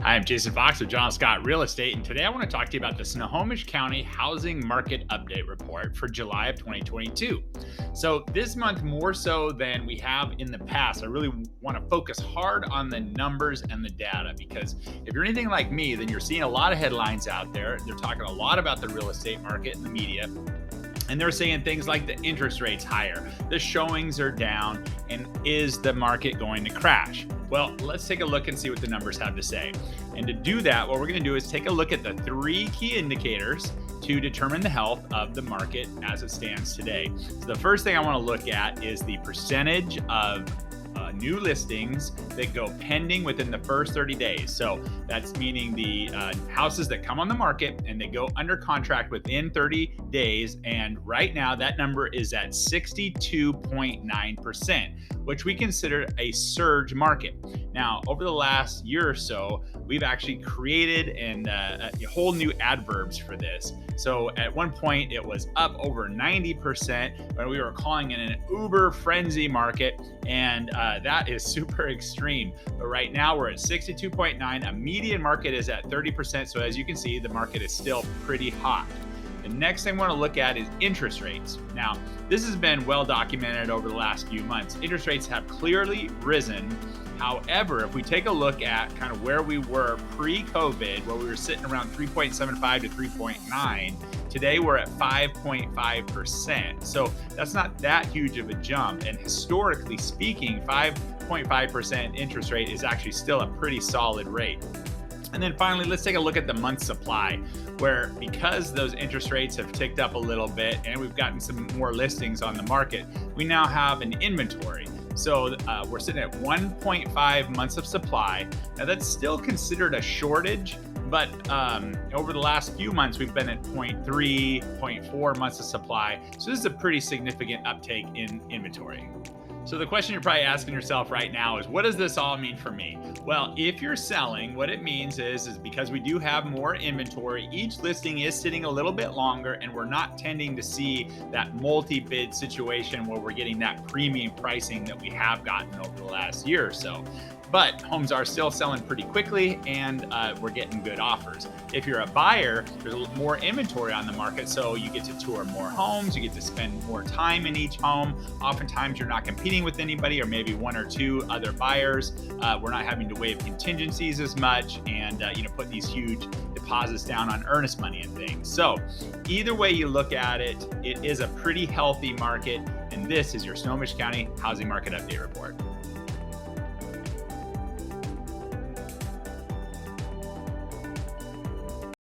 Hi, I'm Jason Fox with John Scott Real Estate, and today I want to talk to you about the Snohomish County Housing Market Update Report for July of 2022. So this month, more so than we have in the past, I really want to focus hard on the numbers and the data, because if you're anything like me, then you're seeing a lot of headlines out there. They're talking a lot about the real estate market in the media. And they're saying things like the interest rate's higher, the showings are down, and is the market going to crash? Well, let's take a look and see what the numbers have to say. And to do that, what we're going to do is take a look at the three key indicators to determine the health of the market as it stands today. So the first thing I want to look at is the percentage of new listings that go pending within the first 30 days. So that's meaning the houses that come on the market and they go under contract within 30 days. And right now that number is at 62.9%, which we consider a surge market. Now, over the last year or so, we've actually created a whole new adverbs for this. So at one point it was up over 90%, when we were calling it an uber frenzy market. And that is super extreme. But right now we're at 62.9. A median market is at 30%. So as you can see, the market is still pretty hot. The next thing I want to look at is interest rates. Now, this has been well documented over the last few months. Interest rates have clearly risen. However, if we take a look at kind of where we were pre-COVID, where we were sitting around 3.75 to 3.9, today we're at 5.5%. So that's not that huge of a jump. And historically speaking, 5.5% interest rate is actually still a pretty solid rate. And then finally, let's take a look at the month supply, where because those interest rates have ticked up a little bit and we've gotten some more listings on the market, we now have an inventory. So we're sitting at 1.5 months of supply. Now that's still considered a shortage, but over the last few months, we've been at 0.3, 0.4 months of supply. So this is a pretty significant uptake in inventory. So the question you're probably asking yourself right now is, what does this all mean for me? Well, if you're selling, what it means is because we do have more inventory, each listing is sitting a little bit longer, and we're not tending to see that multi-bid situation where we're getting that premium pricing that we have gotten over the last year or so. But homes are still selling pretty quickly, and we're getting good offers. If you're a buyer, there's more inventory on the market, so you get to tour more homes, you get to spend more time in each home. Oftentimes you're not competing with anybody, or maybe one or two other buyers. We're not having to waive contingencies as much and put these huge deposits down on earnest money and things. So either way you look at it, it is a pretty healthy market, and this is your Snohomish County Housing Market Update Report.